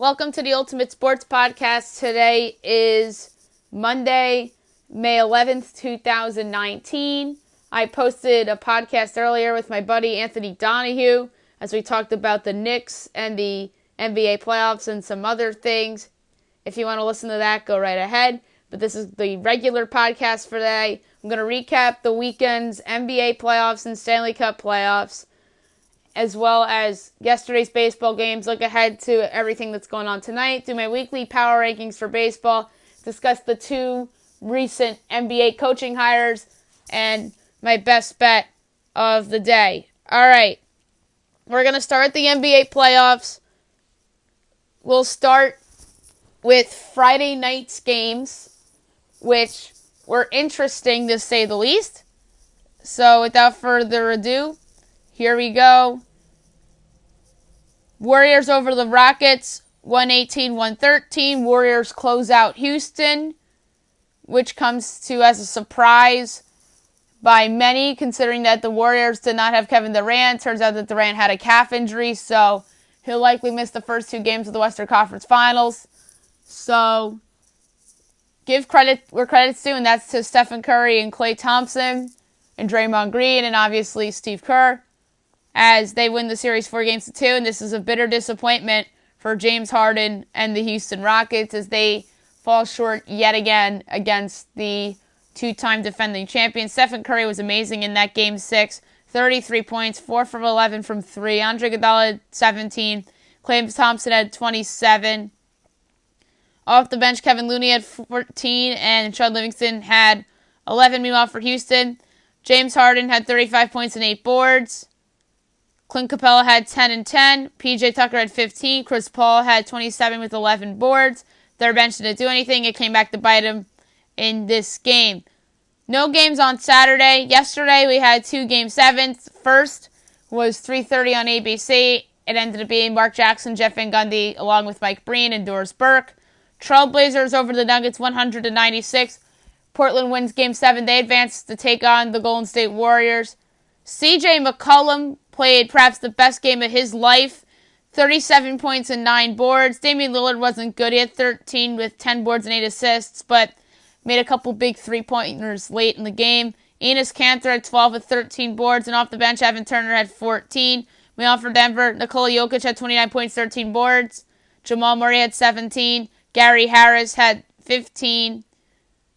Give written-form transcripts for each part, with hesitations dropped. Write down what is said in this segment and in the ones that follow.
Welcome to the Ultimate Sports Podcast. Today is Monday, May 11th, 2019. I posted a podcast earlier with my buddy Anthony Donahue as we talked about the Knicks and the NBA playoffs and some other things. If you want to listen to that, go right ahead. But this is the regular podcast for today. I'm going to recap the weekend's NBA playoffs and Stanley Cup playoffs, as well as yesterday's baseball games, look ahead to everything that's going on tonight, do my weekly power rankings for baseball, discuss the two recent NBA coaching hires, and my best bet of the day. All right, we're going to start the NBA playoffs. We'll start with Friday night's games, which were interesting to say the least. So without further ado, here we go. Warriors over the Rockets, 118-113. Warriors close out Houston, which comes to as a surprise by many, considering that the Warriors did not have Kevin Durant. Turns out that Durant had a calf injury, so he'll likely miss the first two games of the Western Conference Finals. So give credit where credit's due, and that's to Stephen Curry and Klay Thompson and Draymond Green and obviously Steve Kerr, as they win the series 4-2, and this is a bitter disappointment for James Harden and the Houston Rockets as they fall short yet again against the two-time defending champion. Stephen Curry was amazing in that Game 6, 33 points, 4 from 11 from 3. Andre Iguodala had 17. Klay Thompson had 27. Off the bench, Kevin Looney had 14, and Sean Livingston had 11. Meanwhile, for Houston, James Harden had 35 points and 8 boards. Clint Capella had 10 and 10. PJ Tucker had 15. Chris Paul had 27 with 11 boards. Their bench didn't do anything. It came back to bite him in this game. No games on Saturday. Yesterday we had 2 Game 7s. First was 3:30 on ABC. It ended up being Mark Jackson, Jeff Van Gundy, along with Mike Breen and Doris Burke. Trailblazers over the Nuggets, 100-96. Portland wins Game 7. They advance to take on the Golden State Warriors. CJ McCollum played perhaps the best game of his life. 37 points and 9 boards. Damian Lillard wasn't good. He had 13 with 10 boards and 8 assists, but made a couple big three-pointers late in the game. Enes Kanter had 12 with 13 boards, and off the bench, Evan Turner had 14. Meanwhile, for Denver, Nikola Jokic had 29 points, 13 boards. Jamal Murray had 17. Gary Harris had 15.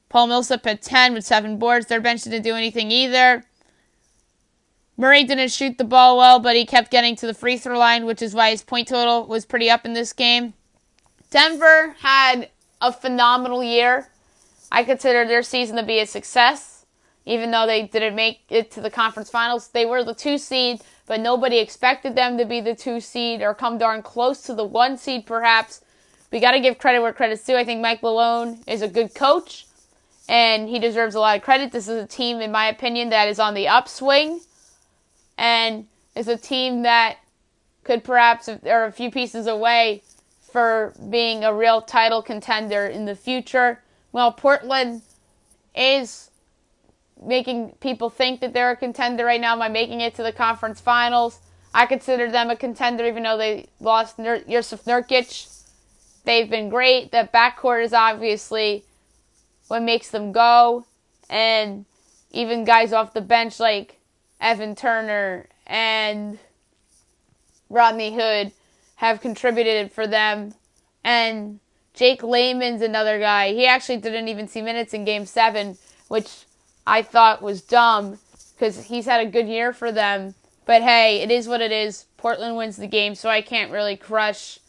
Paul Millsap had 10 with 7 boards. Their bench didn't do anything either. Murray didn't shoot the ball well, but he kept getting to the free throw line, which is why his point total was pretty up in this game. Denver had a phenomenal year. I consider their season to be a success, even though they didn't make it to the conference finals. They were the 2 seed, but nobody expected them to be the 2 seed or come darn close to the 1 seed perhaps. We got to give credit where credit's due. I think Mike Malone is a good coach, and he deserves a lot of credit. This is a team, in my opinion, that is on the upswing, and is a team that could perhaps, if they're a few pieces away for being a real title contender in the future. Well, Portland is making people think that they're a contender right now by making it to the conference finals. I consider them a contender even though they lost Jusuf Nurkic. They've been great. That backcourt is obviously what makes them go. And even guys off the bench like Evan Turner and Rodney Hood have contributed for them. And Jake Layman's another guy. He actually didn't even see minutes in Game 7, which I thought was dumb because he's had a good year for them. But hey, it is what it is. Portland wins the game, so I can't really crush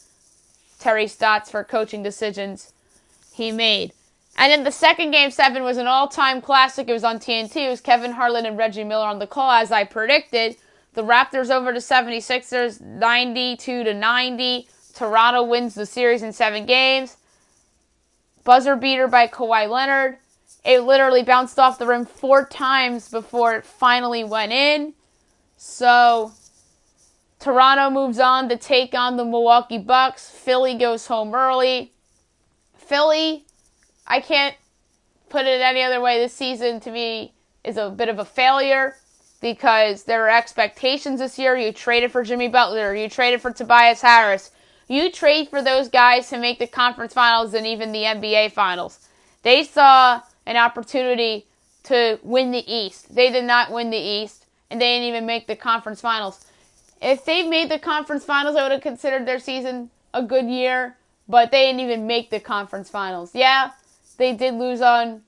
Terry Stotts for coaching decisions he made. And then the second Game 7 was an all-time classic. It was on TNT. It was Kevin Harlan and Reggie Miller on the call, as I predicted. The Raptors over the 76ers, 92-90. Toronto wins the series in 7 games. Buzzer beater by Kawhi Leonard. It literally bounced off the rim 4 times before it finally went in. So Toronto moves on to take on the Milwaukee Bucks. Philly goes home early. Philly, I can't put it any other way. This season, to me, is a bit of a failure because there were expectations this year. You traded for Jimmy Butler. You traded for Tobias Harris. You trade for those guys to make the conference finals and even the NBA finals. They saw an opportunity to win the East. They did not win the East, and they didn't even make the conference finals. If they made the conference finals, I would have considered their season a good year, but they didn't even make the conference finals. Yeah, they did lose on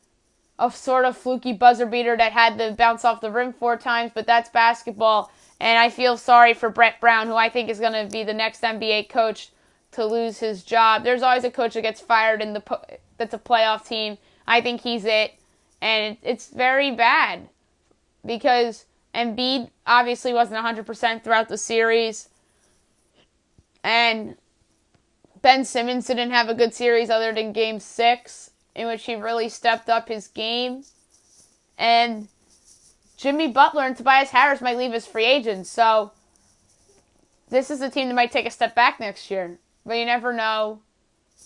a sort of fluky buzzer beater that had to bounce off the rim 4 times, but that's basketball. And I feel sorry for Brett Brown, who I think is going to be the next NBA coach to lose his job. There's always a coach that gets fired that's a playoff team. I think he's it. And it's very bad because Embiid obviously wasn't 100% throughout the series. And Ben Simmons didn't have a good series other than Game 6, in which he really stepped up his game. And Jimmy Butler and Tobias Harris might leave as free agents. So this is a team that might take a step back next year. But you never know.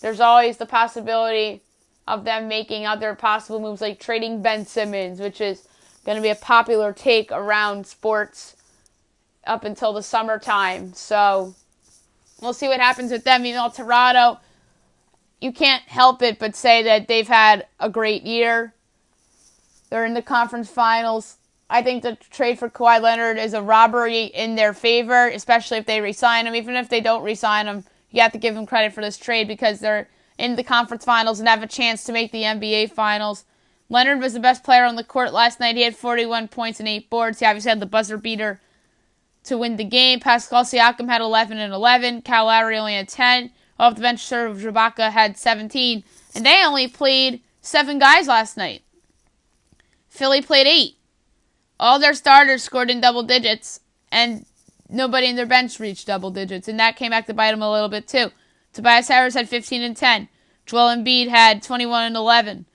There's always the possibility of them making other possible moves, like trading Ben Simmons, which is going to be a popular take around sports up until the summertime. So we'll see what happens with them. Even though Toronto, you can't help it but say that they've had a great year. They're in the conference finals. I think the trade for Kawhi Leonard is a robbery in their favor, especially if they re-sign him. Even if they don't re-sign him, you have to give them credit for this trade because they're in the conference finals and have a chance to make the NBA finals. Leonard was the best player on the court last night. He had 41 points and 8 boards. He obviously had the buzzer beater to win the game. Pascal Siakam had 11 and 11. Kyle Lowry only had 10. Off the bench, Serge Ibaka had 17. And they only played 7 guys last night. Philly played 8. All their starters scored in double digits, and nobody in their bench reached double digits, and that came back to bite them a little bit too. Tobias Harris had 15 and 10. Joel Embiid had 21 and 11.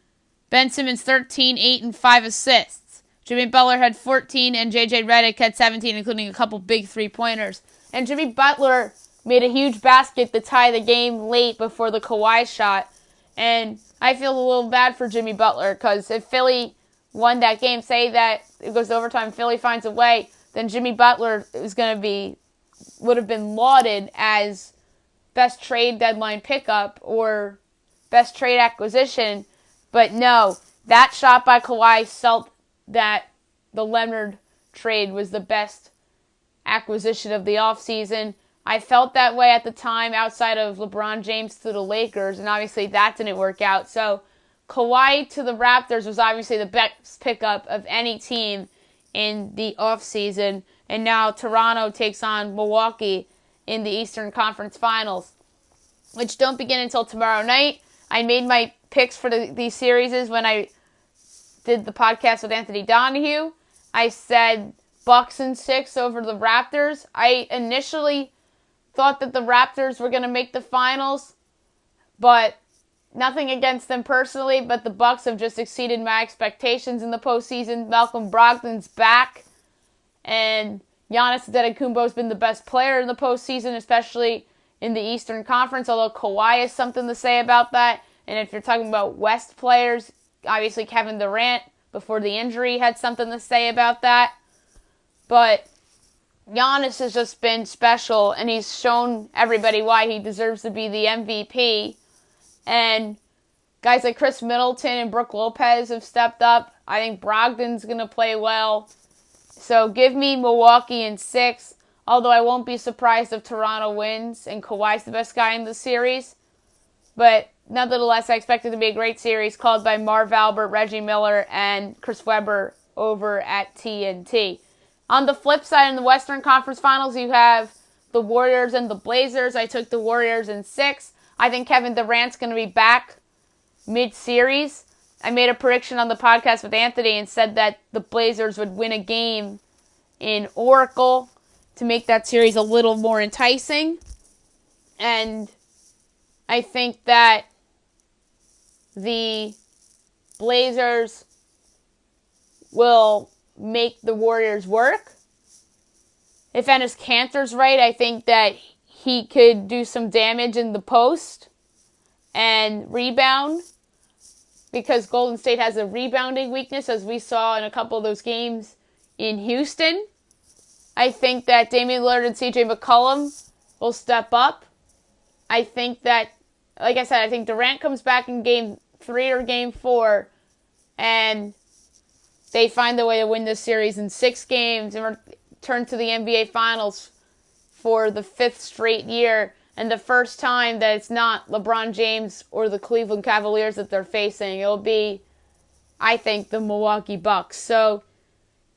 Ben Simmons 13, 8, and 5 assists. Jimmy Butler had 14, and J.J. Redick had 17, including a couple big three-pointers. And Jimmy Butler made a huge basket to tie the game late before the Kawhi shot. And I feel a little bad for Jimmy Butler, because if Philly won that game, say that it goes to overtime, Philly finds a way, then Jimmy Butler would have been lauded as best trade deadline pickup or best trade acquisition. But no, that shot by Kawhi felt that the Leonard trade was the best acquisition of the offseason. I felt that way at the time outside of LeBron James to the Lakers, and obviously that didn't work out. So Kawhi to the Raptors was obviously the best pickup of any team in the offseason. And now Toronto takes on Milwaukee in the Eastern Conference Finals, which don't begin until tomorrow night. I made my picks for these series when I did the podcast with Anthony Donahue. I said Bucks in 6 over the Raptors. I initially thought that the Raptors were going to make the finals, but nothing against them personally, but the Bucks have just exceeded my expectations in the postseason. Malcolm Brogdon's back, and Giannis Antetokounmpo's been the best player in the postseason, especially in the Eastern Conference, although Kawhi has something to say about that. And if you're talking about West players, obviously Kevin Durant, before the injury, had something to say about that. But Giannis has just been special, and he's shown everybody why he deserves to be the MVP. And guys like Chris Middleton and Brook Lopez have stepped up. I think Brogdon's going to play well. So give me Milwaukee in 6, although I won't be surprised if Toronto wins and Kawhi's the best guy in the series. But nonetheless, I expect it to be a great series called by Marv Albert, Reggie Miller, and Chris Webber over at TNT. On the flip side, in the Western Conference Finals, you have the Warriors and the Blazers. I took the Warriors in 6. I think Kevin Durant's going to be back mid-series. I made a prediction on the podcast with Anthony and said that the Blazers would win a game in Oracle to make that series a little more enticing. And I think that the Blazers will make the Warriors work. If Enes Kanter's right, I think that he could do some damage in the post and rebound, because Golden State has a rebounding weakness, as we saw in a couple of those games in Houston. I think that Damian Lillard and CJ McCollum will step up I think that, like I said, I think Durant comes back in game 3 or game 4, and they find a way to win this series in 6 games and return to the NBA Finals for the 5th straight year, and the first time that it's not LeBron James or the Cleveland Cavaliers that they're facing. It'll be, I think, the Milwaukee Bucks. So,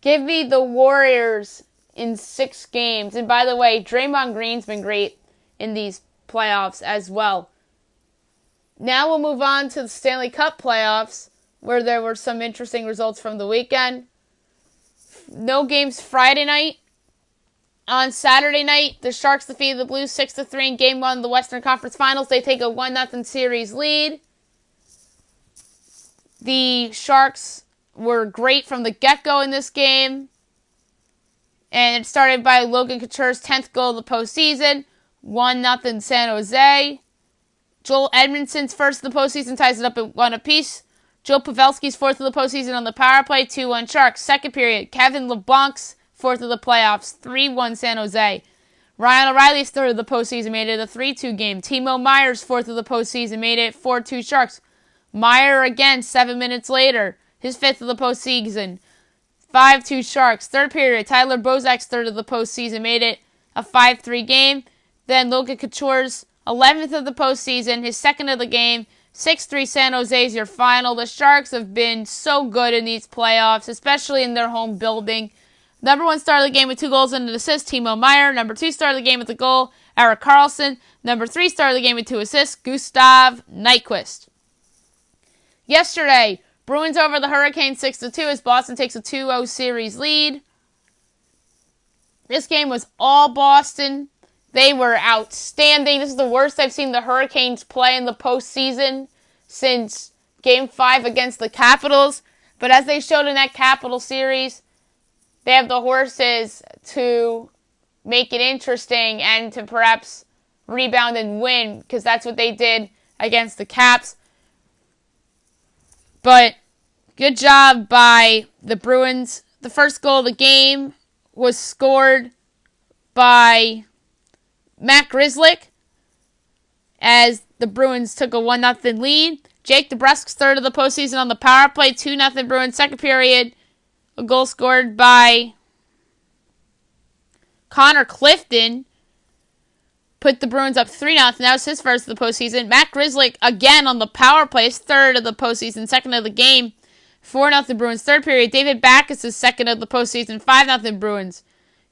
give me the Warriors in 6 games. And by the way, Draymond Green's been great in these playoffs as well. Now we'll move on to the Stanley Cup playoffs, where there were some interesting results from the weekend. No games Friday night. On Saturday night, the Sharks defeated the Blues 6-3 in Game 1 of the Western Conference Finals. They take a 1-0 series lead. The Sharks were great from the get-go in this game. And it started by Logan Couture's 10th goal of the postseason. 1-0 San Jose. Joel Edmondson's first of the postseason ties it up at 1 apiece. Joe Pavelski's 4th of the postseason on the power play, 2-1 Sharks. Second period, Kevin LeBlanc's 4th of the playoffs, 3-1 San Jose. Ryan O'Reilly's 3rd of the postseason made it a 3-2 game. Timo Meyer's 4th of the postseason made it 4-2 Sharks. Meyer again 7 minutes later, his 5th of the postseason, 5-2 Sharks. Third period, Tyler Bozak's 3rd of the postseason made it a 5-3 game. Then Logan Couture's 11th of the postseason, his 2nd of the game, 6-3 San Jose's your final. The Sharks have been so good in these playoffs, especially in their home building. Number 1 star of the game with 2 goals and an assist, Timo Meier. Number 2 star of the game with a goal, Erik Karlsson. Number 3 star of the game with 2 assists, Gustav Nyquist. Yesterday, Bruins over the Hurricanes 6-2 as Boston takes a 2-0 series lead. This game was all Boston. They were outstanding. This is the worst I've seen the Hurricanes play in the postseason since Game 5 against the Capitals. But as they showed in that Capital series, they have the horses to make it interesting and to perhaps rebound and win, because that's what they did against the Caps. But good job by the Bruins. The first goal of the game was scored by Matt Grzelcyk as the Bruins took a 1-0 lead. Jake DeBrusk's 3rd of the postseason on the power play, 2-0 Bruins. Second period, a goal scored by Connor Clifton put the Bruins up 3-0. That was his first of the postseason. Matt Grzelcyk again on the power play, his 3rd of the postseason, 2nd of the game, 4-0 Bruins. Third period, David Backes' 2nd of the postseason, 5-0 Bruins.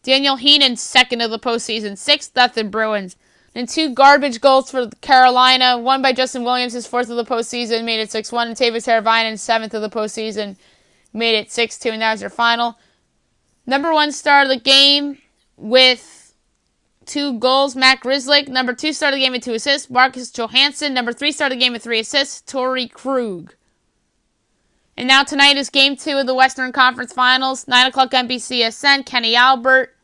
Daniel Heenan's 2nd of the postseason, 6-0 Bruins. And 2 garbage goals for Carolina, one by Justin Williams, his 4th of the postseason, made it 6-1, and Tavis Haravainen's 7th of the postseason, made it 6-2, and that was your final. Number 1 star of the game with 2 goals, Matt Grzelcyk. Number 2 star of the game with 2 assists, Marcus Johansson. Number 3 star of the game with 3 assists, Torrey Krug. And now tonight is Game 2 of the Western Conference Finals. 9 o'clock NBCSN, Kenny Albert,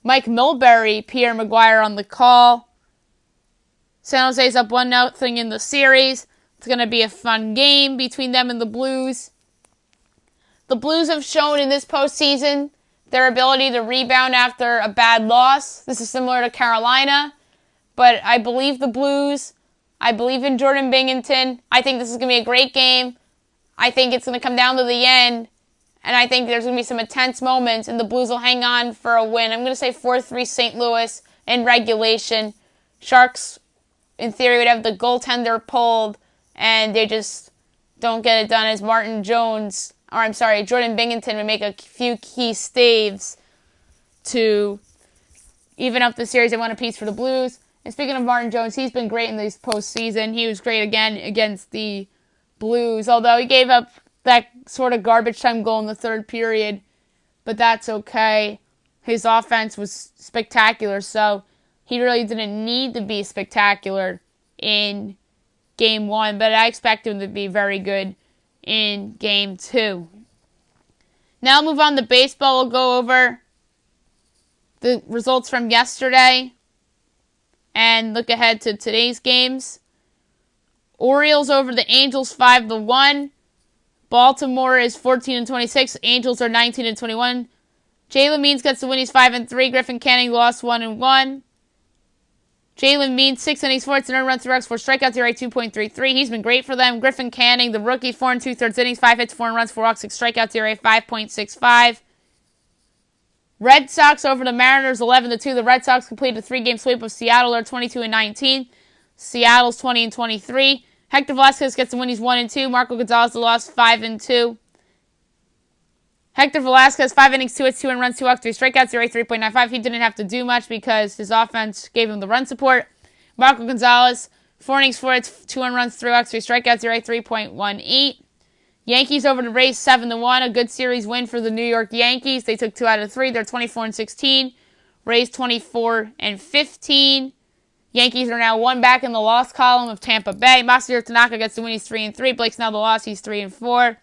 Mike Milbury, Pierre Maguire on the call. San Jose's up 1-0 in the series. It's going to be a fun game between them and the Blues. The Blues have shown in this postseason their ability to rebound after a bad loss. This is similar to Carolina, but I believe the Blues. I believe in Jordan Binghamton. I think this is going to be a great game. I think it's going to come down to the end, and I think there's going to be some intense moments, and the Blues will hang on for a win. I'm going to say 4-3 St. Louis in regulation. Sharks, in theory, would have the goaltender pulled, and they just don't get it done as Jordan Binghamton would make a few key staves to even up the series at 1 apiece for the Blues. And speaking of Martin Jones, he's been great in this postseason. He was great again against the Blues, although he gave up that sort of garbage time goal in the 3rd period, but that's okay. His offense was spectacular, so he really didn't need to be spectacular in Game 1, but I expect him to be very good in Game 2. Now we'll move on to baseball. We'll go over the results from yesterday and look ahead to today's games. Orioles over the Angels 5-1. Baltimore is 14-26. Angels are 19-21. Jalen Means gets the win. He's 5-3. Griffin Canning lost 1-1. Jalen Means, 6 innings, 4 hits, and earned runs, 3 walks, 4 strikeouts, ERA 2.33. He's been great for them. Griffin Canning, the rookie, 4 2/3 innings, 5 hits, 4 runs, 4 walks, 6 strikeouts, ERA 5.65. Red Sox over the Mariners, 11-2. The Red Sox completed a 3-game sweep of Seattle. They're 22-19. Seattle's 20-23. Hector Velasquez gets the win. He's 1-2. Marco Gonzalez the loss, 5-2. Hector Velasquez, 5 innings, 2 hits, 2 runs, 2 walks, 3 strikeouts, ERA 3.95. He didn't have to do much because his offense gave him the run support. Marco Gonzalez, 4 innings, 4 hits, 2 runs, 3 walks, 3 strikeouts, ERA 3.18. Yankees over the Rays, 7-1. A good series win for the New York Yankees. They took 2 out of 3. They're 24-16. Rays 24-15. Yankees are now 1 back in the loss column of Tampa Bay. Masahiro Tanaka gets the win. He's 3-3. Blake Snell the loss. He's 3-4.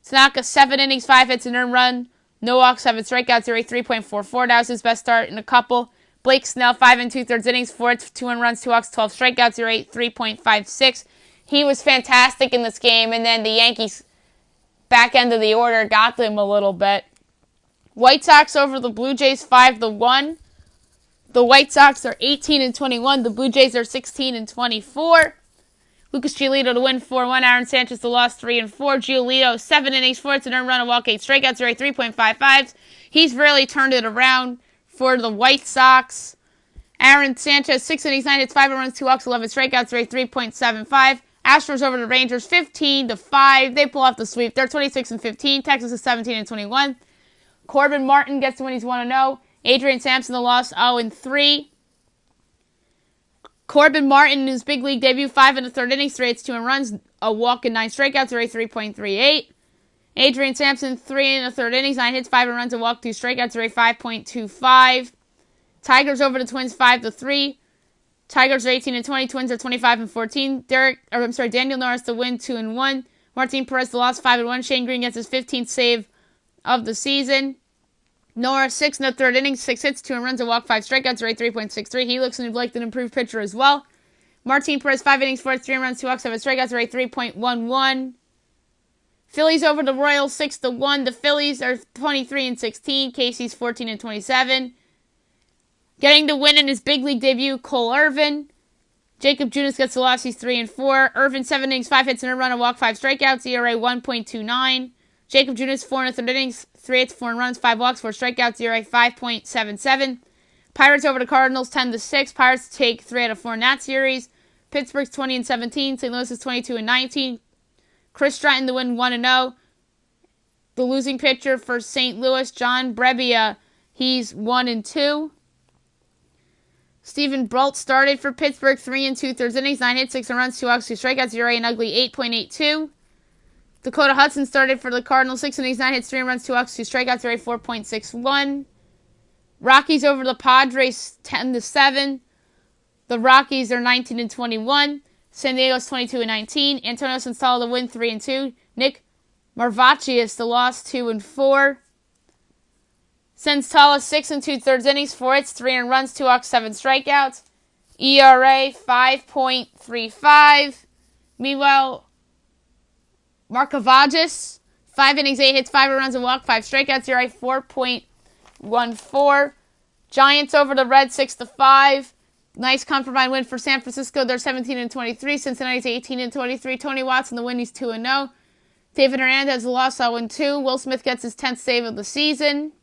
Tanaka, 7 innings, 5 hits, an earned run, no walks, 7 strikeouts, ERA 3.44. That was his best start in a couple. Blake Snell, 5 2/3 innings, 4 hits, 2 runs, 2 walks, 12 strikeouts, ERA 3.56. He was fantastic in this game, and then the Yankees back end of the order got them a little bit. White Sox over the Blue Jays, 5-1. The White Sox are 18-21. The Blue Jays are 16-24. Lucas Giolito to win 4-1. Aaron Sanchez to loss 3-4. Giolito, 7 innings, 4 hits, an earned run, a walk, 8 strikeouts, ERA 3.55. He's really turned it around for the White Sox. Aaron Sanchez, 6 innings, 9 hits, 5 runs, 2 walks, 11 strikeouts, ERA 3.75. Astros over the Rangers, 15-5. They pull off the sweep. They're 26-15. Texas is 17-21. Corbin Martin gets the win. He's 1-0. Adrian Sampson the loss, 0-3. Corbin Martin in his big league debut, 5 1/3 innings, 3 hits, 2 runs, a walk, and 9 strikeouts, ERA 3.38. Adrian Sampson, 3 1/3 innings, 9 hits, 5 runs, a walk, 2 strikeouts, ERA 5.25. Tigers over the Twins, 5-3. Tigers are 18-20. Twins are 25-14. Daniel Norris the win, 2-1. Martin Perez the loss, 5-1. Shane Green gets his 15th save of the season. Norris, 6 1/3 innings, 6 hits, 2 runs, a walk, 5 strikeouts, ERA 3.63. He looks like an improved pitcher as well. Martin Perez, 5 innings, 4 hits, 3 runs, 2 walks, 7 strikeouts, ERA 3.11. Phillies over the Royals, 6-1. The Phillies are 23-16. Casey's 14-27. Getting the win in his big league debut, Cole Irvin. Jacob Junis gets the loss. He's 3-4. Irvin, 7 innings, 5 hits, and a run, a walk, 5 strikeouts, ERA 1.29. Jacob Junis, 4 1/3 innings, 3 hits, 4 runs, 5 walks, 4 strikeouts, ERA 5.77. Pirates over the Cardinals, 10-6. Pirates take 3 out of 4 in that series. Pittsburgh's 20-17. St. Louis is 22-19. Chris Stratton the win, 1-0. The losing pitcher for St. Louis, John Brebbia, he's 1-2. Stephen Brault started for Pittsburgh, 3 2/3 innings, 9 hits, 6 runs, 2 walks, 2 strikeouts, ERA an ugly 8.82. Dakota Hudson started for the Cardinals, 6 innings, 9 hits, 3 runs, 2 walks, 2 strikeouts, ERA 4.61. Rockies over the Padres, 10-7. The Rockies are 19-21. San Diego's 22-19. Antonio Sensala the win, 3-2. Nick Marvachius the loss, 2-4. Sensala, 6 2/3 innings, 4 hits, 3 runs, 2 walks, 7 strikeouts. ERA 5.35. Meanwhile, Markavagis, 5 innings, 8 hits, 5 runs, a walk, 5 strikeouts, ERA 4.14. Giants over the Reds, 6-5. Nice compromise win for San Francisco. They're 17-23. Cincinnati's 18-23. Tony Watson the win, he's 2-0. David Hernandez the loss, 0-2. Will Smith gets his 10th save of the season.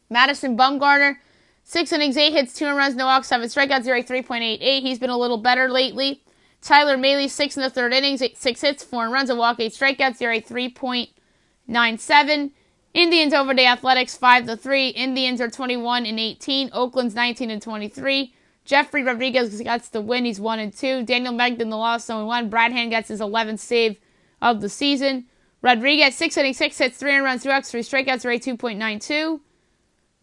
Madison Bumgarner, 6 innings, 8 hits, 2 runs, no walks, 7 strikeouts, ERA 3.88. He's been a little better lately. Tyler Mahle, 6 1/3 innings, 6 hits, 4 runs, a walk, 8 strikeouts, ERA 3.97. Indians over the Athletics, 5-3. Indians are 21-18. Oakland's 19-23. Jeffrey Rodriguez gets the win. He's 1-2. Daniel Megden the loss, 0-1. Brad Hand gets his 11th save of the season. Rodriguez, 6 innings, 6 hits, 3 runs, 2 walks, 3 strikeouts, ERA 2.92.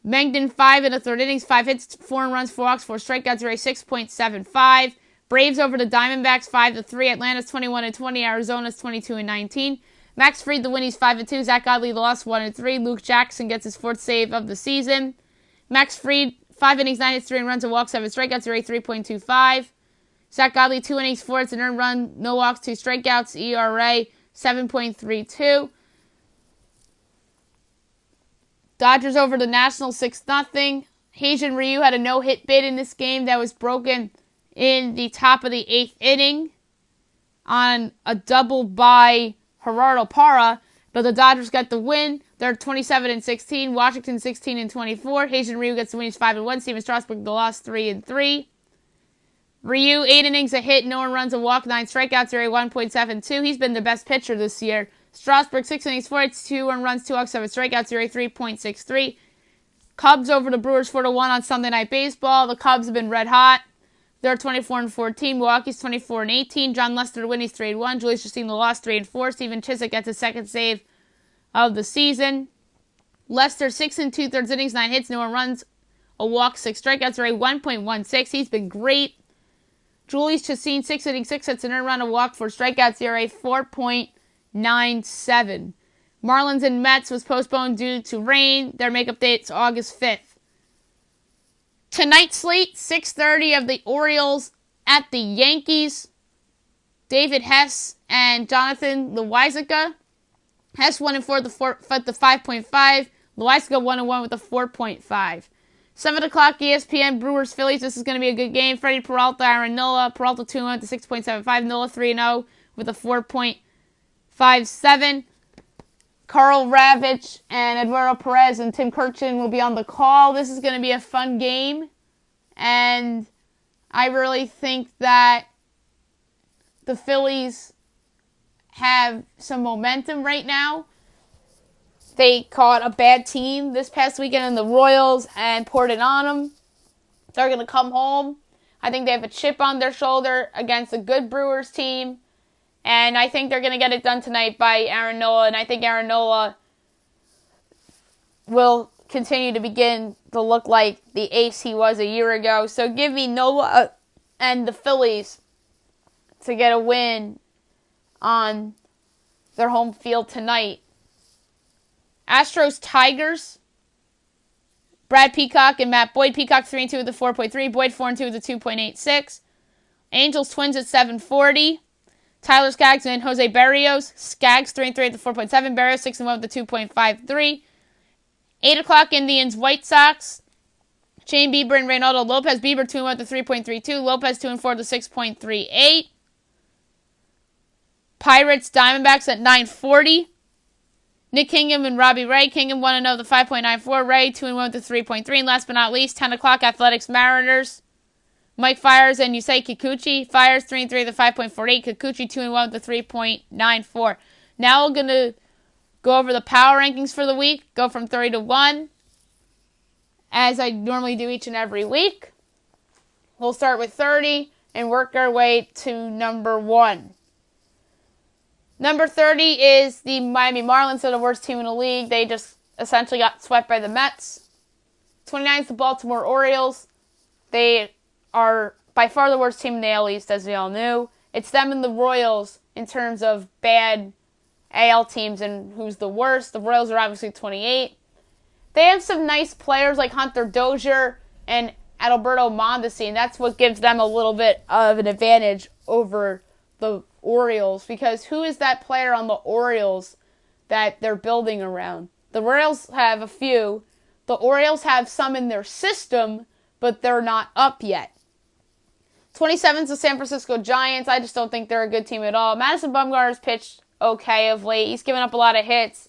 Megden, 5 1/3 innings, 5 hits, 4 runs, 4 walks, 4 strikeouts, ERA 6.75. Braves over the Diamondbacks, 5-3. Atlanta's 21-20. Arizona's 22-19. Max Fried the win, he's 5-2. Zach Godley the loss, 1-3. Luke Jackson gets his 4th save of the season. Max Fried, 5 innings, 9 hits, 3 runs, a walk, 7 strikeouts, ERA 3.25. Zach Godley, 2 innings, 4 hits, an earned run, no walks, 2 strikeouts, ERA 7.32. Dodgers over the Nationals, 6-0. Heijin Ryu had a no-hit bid in this game that was broken in the top of the 8th inning on a double by Gerardo Parra, but the Dodgers got the win. They're 27-16. Washington 16-24. Heijin Ryu gets the win. He's 5-1. Steven Strasburg the loss 3-3. Ryu 8 innings, a hit, no one runs, a walk, 9 strikeouts, ERA 1.72. He's been the best pitcher this year. Strasburg 6 innings, 4 hits, 2 runs, 2 walks, 7 strikeouts, ERA 3.63. Cubs over the Brewers 4-1 on Sunday Night Baseball. The Cubs have been red hot. They're 24-14. Milwaukee's 24-18. John Lester to win. He's 3-1. Julius Justine the loss 3-4. Steven Chiswick gets his second save of the season. Lester 6 2/3 innings, 9 hits, no one runs, a walk, 6 strikeouts, ERA 1.16. He's been great. Julius Chassin 6 innings, 6 hits, an earned run, a walk, 4 strikeouts, ERA 4.97. Marlins and Mets was postponed due to rain. Their makeup date's August 5th. Tonight's slate, 6:30 of the Orioles at the Yankees. David Hess and Jonathan Loáisiga. Hess 1-4 with the 5.5. Loáisiga 1-1 with a 4.5. 7 o'clock ESPN Brewers Phillies. This is going to be a good game. Freddie Peralta, Aaron Nola. Peralta 2-1 with a 6.75. Nola 3-0 with a 4.57. Carl Ravitch and Eduardo Perez and Tim Kurkjian will be on the call. This is going to be a fun game. And I really think that the Phillies have some momentum right now. They caught a bad team this past weekend in the Royals and poured it on them. They're going to come home. I think they have a chip on their shoulder against a good Brewers team. And I think they're going to get it done tonight by Aaron Nola. And I think Aaron Nola will continue to begin to look like the ace he was a year ago. So give me Nola and the Phillies to get a win on their home field tonight. Astros Tigers. Brad Peacock and Matt Boyd. Peacock 3-2 with a 4.3. Boyd 4-2 with a 2.86. Angels Twins at 7:40. Tyler Skaggs and Jose Berrios. Skaggs 3-3 with a 4.7. Berrios 6-1 with a 2.53. 8 o'clock Indians White Sox. Shane Bieber and Reynaldo Lopez. Bieber 2-1 with a 3.32. Lopez 2-4 with a 6.38. Pirates Diamondbacks at 9:40. Nick Kingham and Robbie Ray. Kingham 1-0 with a 5.94. Ray 2-1 with a 3.3. And last but not least, 10 o'clock Athletics Mariners. Mike Fiers and Yusei Kikuchi. Fiers 3-3 with a 5.48. Kikuchi 2-1 with a 3.94. Now we're going to go over the power rankings for the week. Go from 30 to 1. As I normally do each and every week. We'll start with 30 and work our way to number 1. Number 30 is the Miami Marlins. They're the worst team in the league. They just essentially got swept by the Mets. 29 is the Baltimore Orioles. They are by far the worst team in the AL East, as we all knew. It's them and the Royals in terms of bad AL teams and who's the worst. The Royals are obviously 28. They have some nice players like Hunter Dozier and Adalberto Mondesi, and that's what gives them a little bit of an advantage over the Orioles, because who is that player on the Orioles that they're building around? The Royals have a few. The Orioles have some in their system, but they're not up yet. 27 is the San Francisco Giants. I just don't think they're a good team at all. Madison Bumgarner's pitched okay of late. He's given up a lot of hits,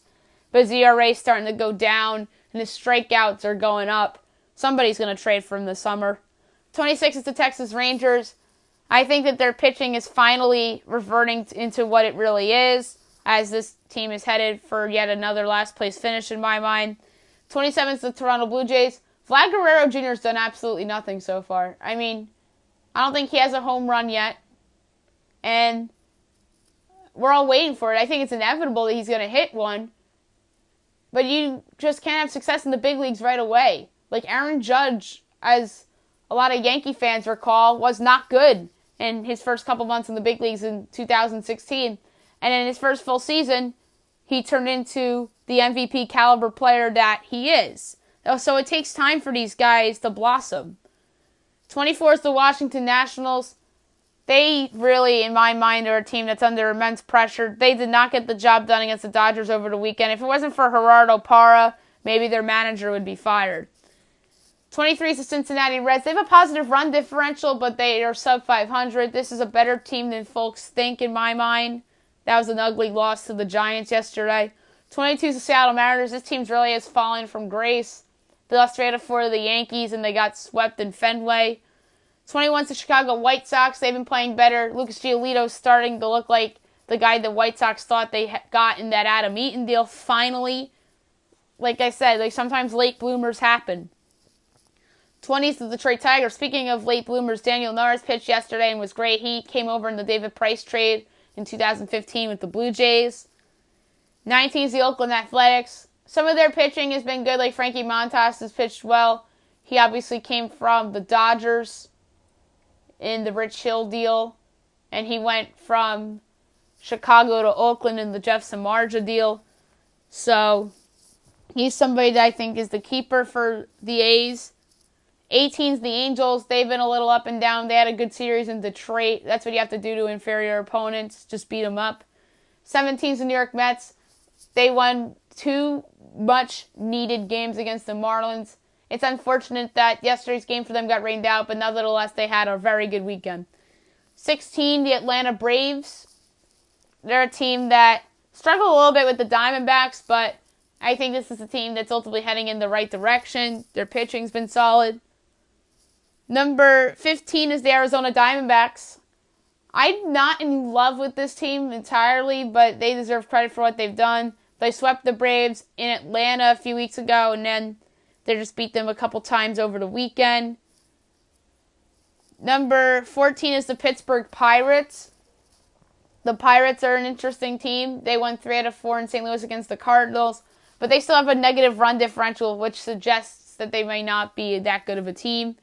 but his ERA is starting to go down, and his strikeouts are going up. Somebody's going to trade for him this summer. 26 is the Texas Rangers. I think that their pitching is finally reverting into what it really is, as this team is headed for yet another last place finish in my mind. 27 is the Toronto Blue Jays. Vlad Guerrero Jr. has done absolutely nothing so far. I mean, I don't think he has a home run yet, and we're all waiting for it. I think it's inevitable that he's going to hit one, but you just can't have success in the big leagues right away. Like Aaron Judge, as a lot of Yankee fans recall, was not good in his first couple months in the big leagues in 2016. And in his first full season, he turned into the MVP caliber player that he is. So it takes time for these guys to blossom. 24 is the Washington Nationals. They really, in my mind, are a team that's under immense pressure. They did not get the job done against the Dodgers over the weekend. If it wasn't for Gerardo Parra, maybe their manager would be fired. 23 is the Cincinnati Reds. They have a positive run differential, but they are sub 500. This is a better team than folks think in my mind. That was an ugly loss to the Giants yesterday. 22 is the Seattle Mariners. This team's really has fallen from grace. They lost 3-4 to the Yankees, and they got swept in Fenway. 21 is the Chicago White Sox. They've been playing better. Lucas Giolito's starting to look like the guy the White Sox thought they got in that Adam Eaton deal. Finally, like I said, sometimes late bloomers happen. 20 is the Detroit Tigers. Speaking of late bloomers, Daniel Norris pitched yesterday and was great. He came over in the David Price trade in 2015 with the Blue Jays. 19 is the Oakland Athletics. Some of their pitching has been good, like Frankie Montas has pitched well. He obviously came from the Dodgers in the Rich Hill deal, and he went from Chicago to Oakland in the Jeff Samardzija deal. So he's somebody that I think is the keeper for the A's. 18's the Angels. They've been a little up and down. They had a good series in Detroit. That's what you have to do to inferior opponents. Just beat them up. 17's the New York Mets. They won 2 much needed games against the Marlins. It's unfortunate that yesterday's game for them got rained out, but nevertheless they had a very good weekend. 16, the Atlanta Braves. They're a team that struggled a little bit with the Diamondbacks, but I think this is a team that's ultimately heading in the right direction. Their pitching's been solid. Number 15 is the Arizona Diamondbacks. I'm not in love with this team entirely, but they deserve credit for what they've done. They swept the Braves in Atlanta a few weeks ago, and then they just beat them a couple times over the weekend. Number 14 is the Pittsburgh Pirates. The Pirates are an interesting team. They won 3-4 in St. Louis against the Cardinals, but they still have a negative run differential, which suggests that they may not be that good of a team.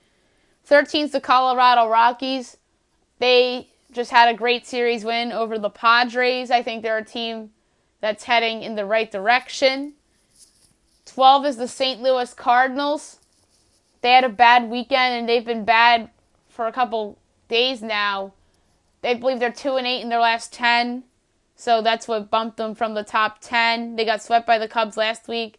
13 is the Colorado Rockies. They just had a great series win over the Padres. I think they're a team that's heading in the right direction. 12 is the St. Louis Cardinals. They had a bad weekend, and they've been bad for a couple days now. They believe they're 2-8 in their last 10, so that's what bumped them from the top 10. They got swept by the Cubs last week.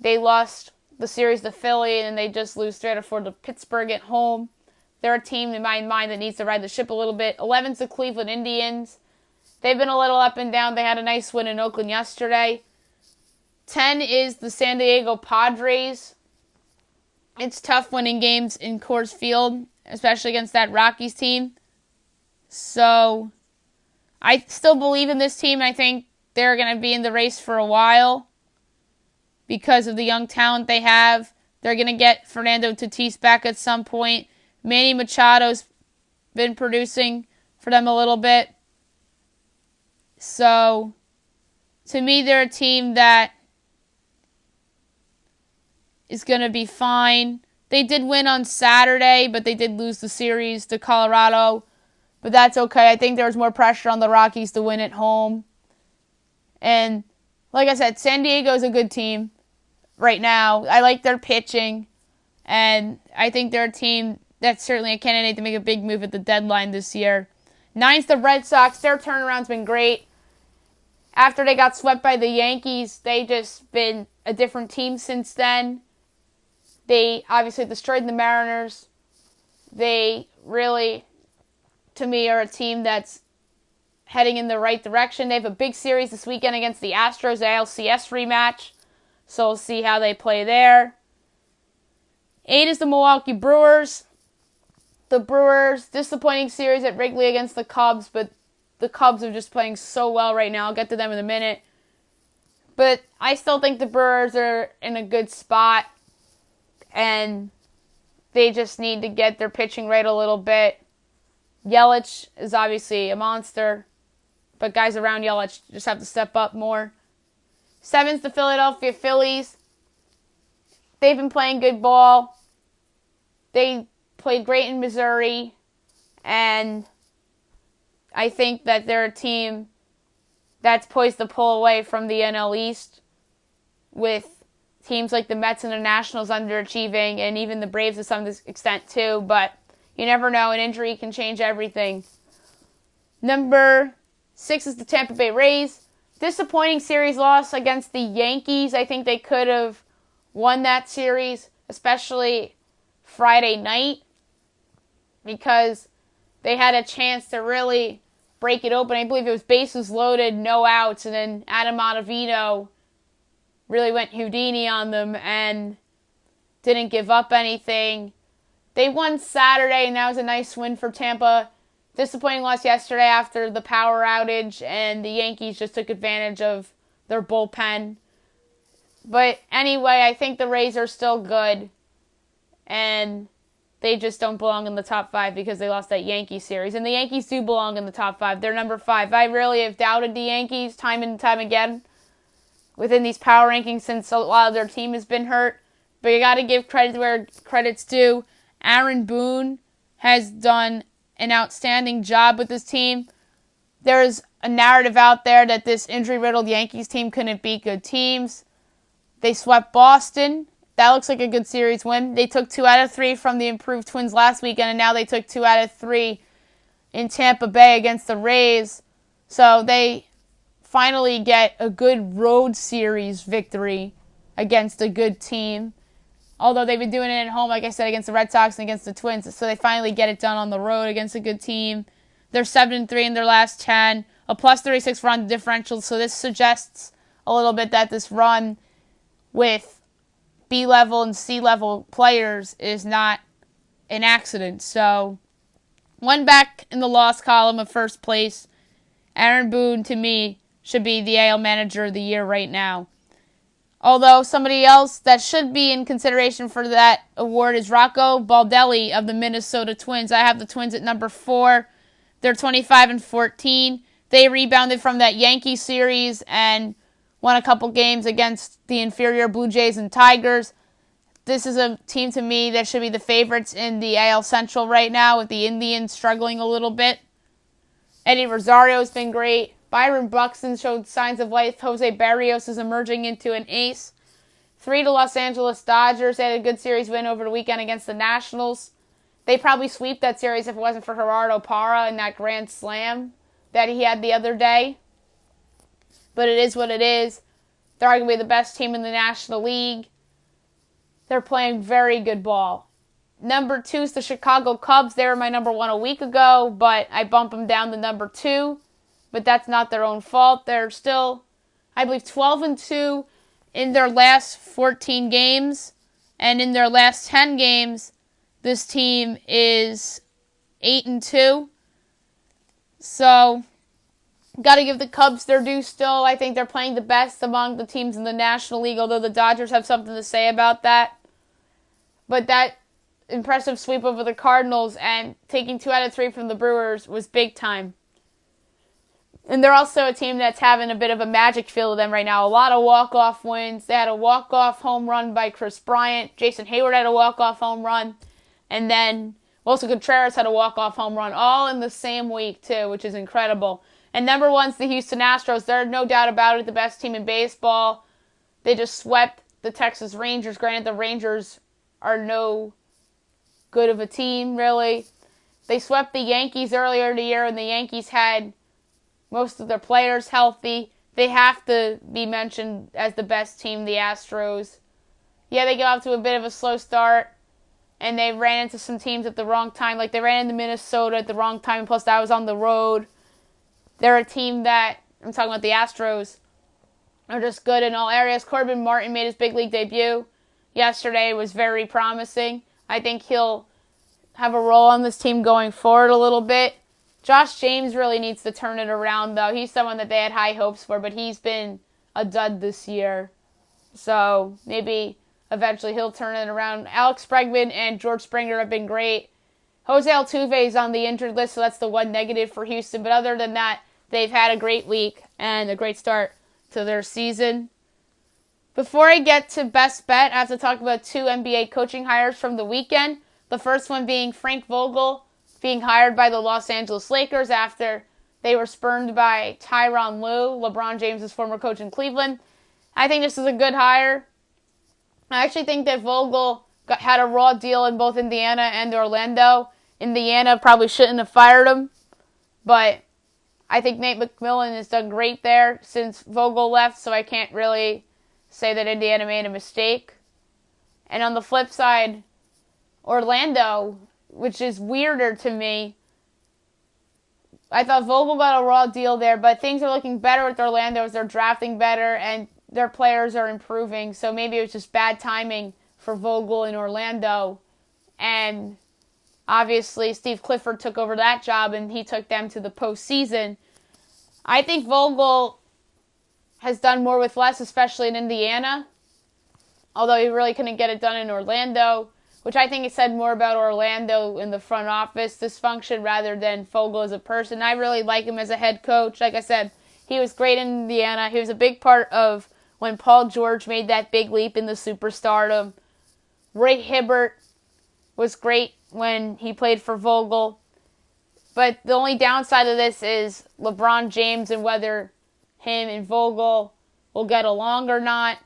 They lost the series to Philly, and they just lose 3-4 to Pittsburgh at home. They're a team, in my mind, that needs to ride the ship a little bit. 11's the Cleveland Indians. They've been a little up and down. They had a nice win in Oakland yesterday. 10 is the San Diego Padres. It's tough winning games in Coors Field, especially against that Rockies team. So I still believe in this team. I think they're going to be in the race for a while because of the young talent they have. They're going to get Fernando Tatis back at some point. Manny Machado's been producing for them a little bit. So, to me, they're a team that is going to be fine. They did win on Saturday, but they did lose the series to Colorado. But that's okay. I think there was more pressure on the Rockies to win at home. And, like I said, San Diego's a good team right now. I like their pitching. And I think they're a team that's certainly a candidate to make a big move at the deadline this year. 9's the Red Sox. Their turnaround's been great. After they got swept by the Yankees, they just been a different team since then. They obviously destroyed the Mariners. They really, to me, are a team that's heading in the right direction. They have a big series this weekend against the Astros, the ALCS rematch. So we'll see how they play there. 8 is the Milwaukee Brewers. The Brewers, disappointing series at Wrigley against the Cubs, but the Cubs are just playing so well right now. I'll get to them in a minute. But I still think the Brewers are in a good spot, and they just need to get their pitching right a little bit. Yelich is obviously a monster, but guys around Yelich just have to step up more. 7's the Philadelphia Phillies. They've been playing good ball. They played great in Missouri, and I think that they're a team that's poised to pull away from the NL East with teams like the Mets and the Nationals underachieving, and even the Braves to some extent too, but you never know. An injury can change everything. Number 6 is the Tampa Bay Rays. Disappointing series loss against the Yankees. I think they could have won that series, especially Friday night because they had a chance to really break it open. I believe it was bases loaded, no outs, and then Adam Ottavino really went Houdini on them and didn't give up anything. They won Saturday, and that was a nice win for Tampa. Disappointing loss yesterday after the power outage, and the Yankees just took advantage of their bullpen. But anyway, I think the Rays are still good, and they just don't belong in the top 5 because they lost that Yankee series. And the Yankees do belong in the top 5. They're number 5. I really have doubted the Yankees time and time again within these power rankings since a lot of their team has been hurt. But you got to give credit where credit's due. Aaron Boone has done an outstanding job with this team. There's a narrative out there that this injury-riddled Yankees team couldn't beat good teams. They swept Boston. That looks like a good series win. They took 2 out of 3 from the improved Twins last weekend, and now they took 2 out of 3 in Tampa Bay against the Rays. So they finally get a good road series victory against a good team. Although they've been doing it at home, like I said, against the Red Sox and against the Twins. So they finally get it done on the road against a good team. They're 7-3 in their last 10. A plus 36 run differential. So this suggests a little bit that this run with B-level and C-level players is not an accident. So one back in the loss column of first place. Aaron Boone, to me, should be the AL Manager of the Year right now. Although somebody else that should be in consideration for that award is Rocco Baldelli of the Minnesota Twins. I have the Twins at number 4. They're 25-14. They rebounded from that Yankee series and won a couple games against the inferior Blue Jays and Tigers. This is a team to me that should be the favorites in the AL Central right now, with the Indians struggling a little bit. Eddie Rosario's been great. Byron Buxton showed signs of life. Jose Barrios is emerging into an ace. 3 to Los Angeles Dodgers. They had a good series win over the weekend against the Nationals. They probably sweep that series if it wasn't for Gerardo Parra and that grand slam that he had the other day. But it is what it is. They're arguably the best team in the National League. They're playing very good ball. Number 2 is the Chicago Cubs. They were my number 1 a week ago, but I bumped them down to number 2. But that's not their own fault. They're still, I believe, 12-2 in their last 14 games. And in their last 10 games, this team is 8-2. So, got to give the Cubs their due still. I think they're playing the best among the teams in the National League, although the Dodgers have something to say about that. But that impressive sweep over the Cardinals and taking 2 out of 3 from the Brewers was big time. And they're also a team that's having a bit of a magic feel to them right now. A lot of walk-off wins. They had a walk-off home run by Chris Bryant. Jason Hayward had a walk-off home run. And then Wilson Contreras had a walk-off home run all in the same week, too, which is incredible. And number 1's the Houston Astros. They're no doubt about it the best team in baseball. They just swept the Texas Rangers. Granted, the Rangers are no good of a team, really. They swept the Yankees earlier in the year, and the Yankees had most of their players healthy. They have to be mentioned as the best team, the Astros. Yeah, they got off to a bit of a slow start, and they ran into some teams at the wrong time. Like, they ran into Minnesota at the wrong time, plus that was on the road. They're a team that, I'm talking about the Astros, are just good in all areas. Corbin Martin made his big league debut yesterday. It was very promising. I think he'll have a role on this team going forward a little bit. Josh James really needs to turn it around, though. He's someone that they had high hopes for, but he's been a dud this year. So maybe eventually he'll turn it around. Alex Bregman and George Springer have been great. Jose Altuve is on the injured list, so that's the one negative for Houston. But other than that, they've had a great week and a great start to their season. Before I get to best bet, I have to talk about 2 NBA coaching hires from the weekend. The first one being Frank Vogel being hired by the Los Angeles Lakers after they were spurned by Tyronn Lue, LeBron James' former coach in Cleveland. I think this is a good hire. I actually think that Vogel had a raw deal in both Indiana and Orlando. Indiana probably shouldn't have fired him, but I think Nate McMillan has done great there since Vogel left, so I can't really say that Indiana made a mistake. And on the flip side, Orlando, which is weirder to me. I thought Vogel got a raw deal there, but things are looking better with Orlando as they're drafting better and their players are improving. So maybe it was just bad timing for Vogel in Orlando. And obviously Steve Clifford took over that job and he took them to the postseason. I think Vogel has done more with less, especially in Indiana. Although he really couldn't get it done in Orlando, which I think it said more about Orlando in the front office dysfunction rather than Vogel as a person. I really like him as a head coach. Like I said, he was great in Indiana. He was a big part of when Paul George made that big leap in the superstardom. Roy Hibbert was great when he played for Vogel. But the only downside of this is LeBron James and whether him and Vogel will get along or not.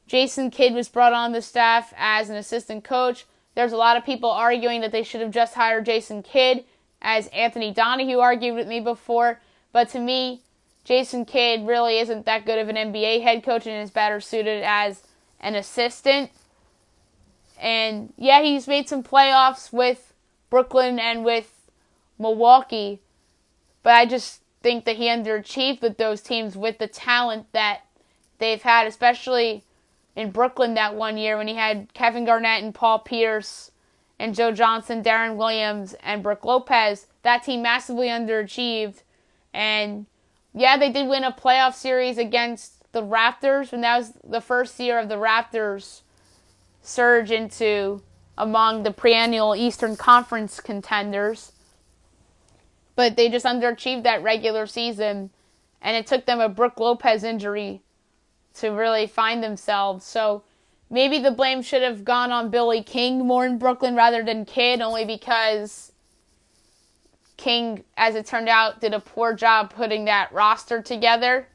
Jason Kidd was brought on the staff as an assistant coach. There's a lot of people arguing that they should have just hired Jason Kidd, as Anthony Donahue argued with me before. But to me, Jason Kidd really isn't that good of an NBA head coach and is better suited as an assistant. And yeah, he's made some playoffs with Brooklyn and with Milwaukee. But I just think that he underachieved with those teams with the talent that they've had, especially in Brooklyn that one year when he had Kevin Garnett and Paul Pierce and Joe Johnson, Darren Williams, and Brook Lopez. That team massively underachieved. And yeah, they did win a playoff series against the Raptors, and that was the first year of the Raptors' surge into among the perennial Eastern Conference contenders. But they just underachieved that regular season, and it took them a Brook Lopez injury to really find themselves. So maybe the blame should have gone on Billy King more in Brooklyn rather than Kidd, only because King, as it turned out, did a poor job putting that roster together.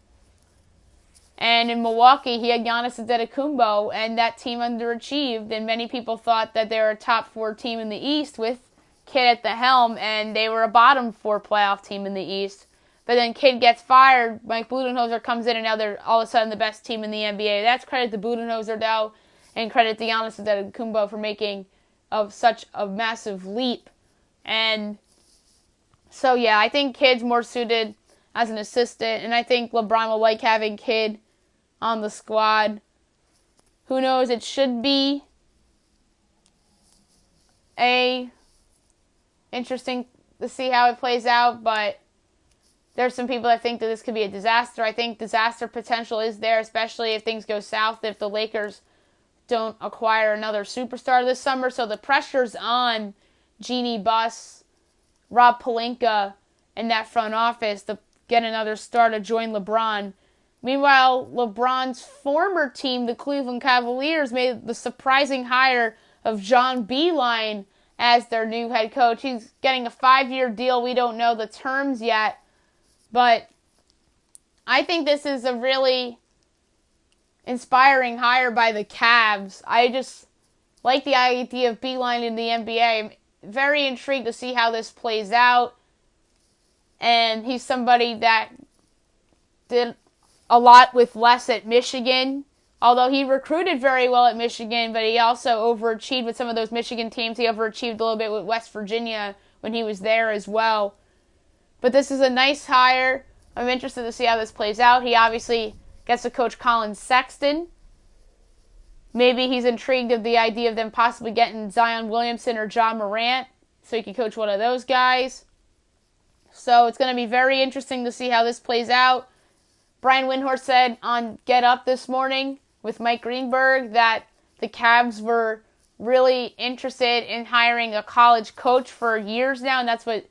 And in Milwaukee, he had Giannis Antetokounmpo, and that team underachieved, and many people thought that they were a top 4 team in the East with Kidd at the helm, and they were a bottom 4 playoff team in the East. But then Kidd gets fired, Mike Budenholzer comes in, and now they're all of a sudden the best team in the NBA. That's credit to Budenholzer, though, and credit to Giannis Antetokounmpo for making such a massive leap. And so, yeah, I think Kidd's more suited as an assistant, and I think LeBron will like having Kidd on the squad. Who knows? It should be interesting to see how it plays out, but there's some people that think that this could be a disaster. I think disaster potential is there, especially if things go south, if the Lakers don't acquire another superstar this summer. So the pressure's on Jeannie Buss, Rob Pelinka, and that front office to get another star to join LeBron. Meanwhile, LeBron's former team, the Cleveland Cavaliers, made the surprising hire of John Beilein as their new head coach. He's getting a 5-year deal. We don't know the terms yet. But I think this is a really inspiring hire by the Cavs. I just like the idea of Beilein in the NBA. I'm very intrigued to see how this plays out. And he's somebody that did a lot with less at Michigan. Although he recruited very well at Michigan, but he also overachieved with some of those Michigan teams. He overachieved a little bit with West Virginia when he was there as well. But this is a nice hire. I'm interested to see how this plays out. He obviously gets to coach Colin Sexton. Maybe he's intrigued of the idea of them possibly getting Zion Williamson or Ja Morant, so he can coach one of those guys. So it's going to be very interesting to see how this plays out. Brian Windhorst said on Get Up this morning with Mike Greenberg that the Cavs were really interested in hiring a college coach for years now, and that's what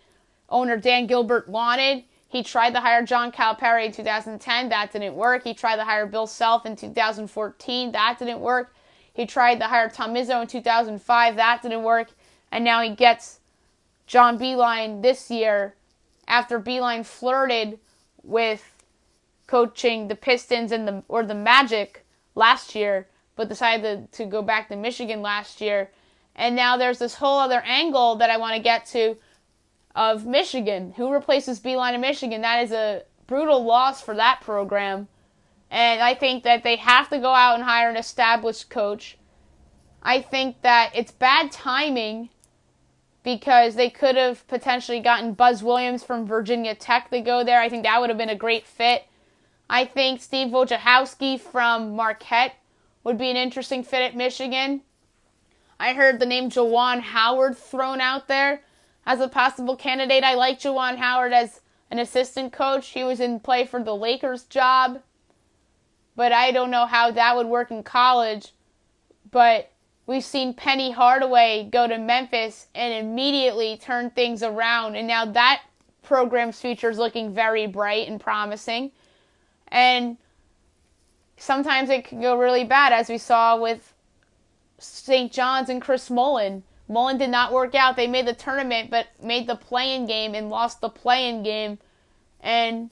owner Dan Gilbert wanted. He tried to hire John Calipari in 2010. That didn't work. He tried to hire Bill Self in 2014. That didn't work. He tried to hire Tom Izzo in 2005. That didn't work. And now he gets John Beilein this year after Beilein flirted with coaching the Pistons and the Magic last year, but decided to go back to Michigan last year. And now there's this whole other angle that I want to get to of Michigan. Who replaces Beilein in Michigan? That is a brutal loss for that program. And I think that they have to go out and hire an established coach. I think that it's bad timing because they could have potentially gotten Buzz Williams from Virginia Tech to go there. I think that would have been a great fit. I think Steve Wojciechowski from Marquette would be an interesting fit at Michigan. I heard the name Juwan Howard thrown out there as a possible candidate. I like Juwan Howard as an assistant coach. He was in play for the Lakers job, but I don't know how that would work in college. But we've seen Penny Hardaway go to Memphis and immediately turn things around, and now that program's future is looking very bright and promising. And sometimes it can go really bad, as we saw with St. John's and Chris Mullin. Mullin did not work out. They made the tournament, but made the play-in game and lost the play-in game. And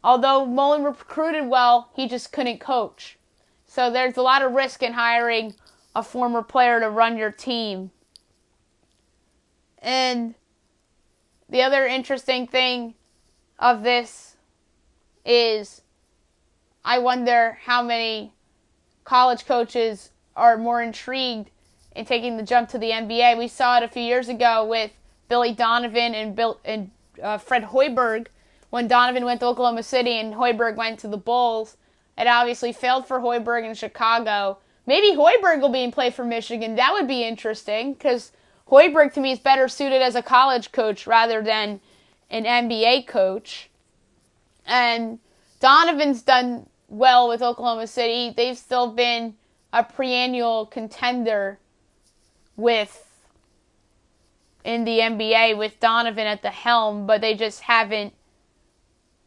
although Mullin recruited well, he just couldn't coach. So there's a lot of risk in hiring a former player to run your team. And the other interesting thing of this is I wonder how many college coaches are more intrigued in taking the jump to the NBA. We saw it a few years ago with Billy Donovan and Fred Hoiberg when Donovan went to Oklahoma City and Hoiberg went to the Bulls. It obviously failed for Hoiberg in Chicago. Maybe Hoiberg will be in play for Michigan. That would be interesting because Hoiberg to me is better suited as a college coach rather than an NBA coach. And Donovan's done well with Oklahoma City. They've still been a perennial contender in the NBA with Donovan at the helm, but they just haven't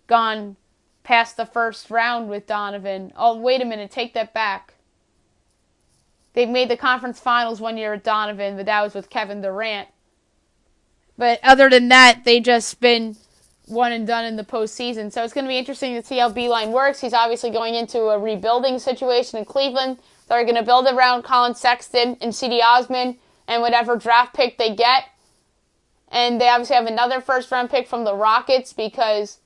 gone past the first round with Donovan. Oh, wait a minute, take that back. They've made the conference finals one year with Donovan, but that was with Kevin Durant. But other than that, they've just been one and done in the postseason. So it's going to be interesting to see how Beeline works. He's obviously going into a rebuilding situation in Cleveland. They're going to build around Colin Sexton and C.D. Osman and whatever draft pick they get. And they obviously have another first-round pick from the Rockets because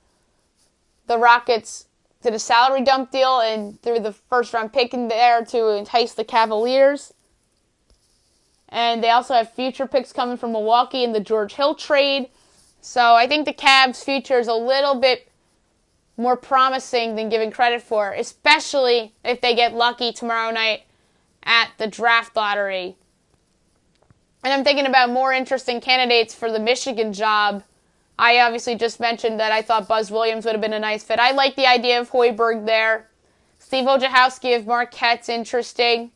the Rockets did a salary dump deal and threw the first-round pick in there to entice the Cavaliers. And they also have future picks coming from Milwaukee in the George Hill trade. So I think the Cavs' future is a little bit more promising than given credit for, especially if they get lucky tomorrow night at the draft lottery. And I'm thinking about more interesting candidates for the Michigan job. I obviously just mentioned that I thought Buzz Williams would have been a nice fit. I like the idea of Hoiberg there. Steve Wojciechowski of Marquette's interesting.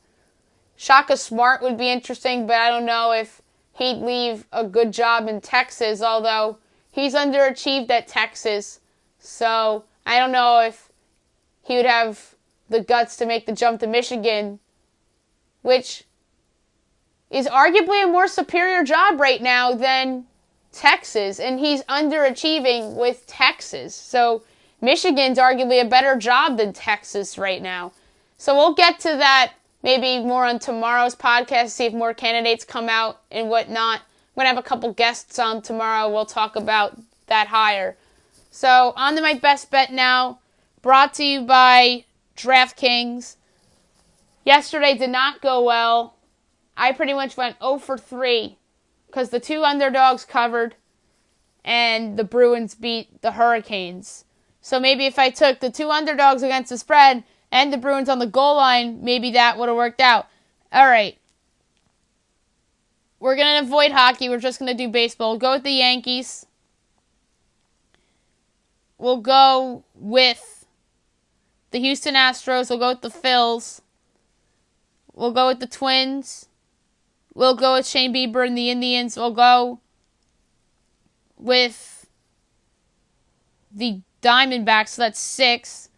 Shaka Smart would be interesting, but I don't know if he'd leave a good job in Texas, although he's underachieved at Texas. So I don't know if he would have the guts to make the jump to Michigan, which is arguably a more superior job right now than Texas, and he's underachieving with Texas. So Michigan's arguably a better job than Texas right now. So we'll get to that maybe more on tomorrow's podcast, see if more candidates come out and whatnot. I'm going to have a couple guests on tomorrow. We'll talk about that hire. So on to my best bet now, brought to you by DraftKings. Yesterday did not go well. I pretty much went 0 for 3 because the two underdogs covered and the Bruins beat the Hurricanes. So maybe if I took the two underdogs against the spread and the Bruins on the goal line, maybe that would have worked out. All right. We're going to avoid hockey. We're just going to do baseball. We'll go with the Yankees. We'll go with the Houston Astros. We'll go with the Phils. We'll go with the Twins. We'll go with Shane Bieber and the Indians. We'll go with the Diamondbacks. So that's 6.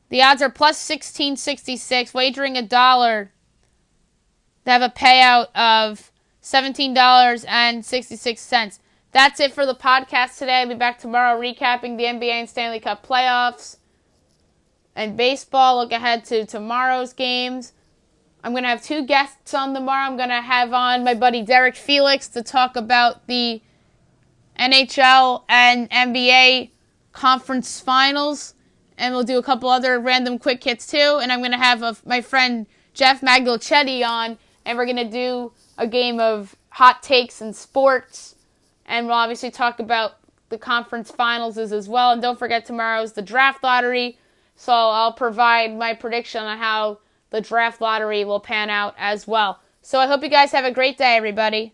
The odds are plus 1666. Wagering $1 to have a payout of $17.66. That's it for the podcast today. I'll be back tomorrow recapping the NBA and Stanley Cup playoffs and baseball. Look ahead to tomorrow's games. I'm going to have 2 guests on tomorrow. I'm going to have on my buddy Derek Felix to talk about the NHL and NBA conference finals. And we'll do a couple other random quick hits too. And I'm going to have my friend Jeff Maglicetti on. and we're going to do a game of hot takes and sports, and we'll obviously talk about the conference finals as well. And don't forget, tomorrow is the draft lottery, so I'll provide my prediction on how the draft lottery will pan out as well. So I hope you guys have a great day, everybody.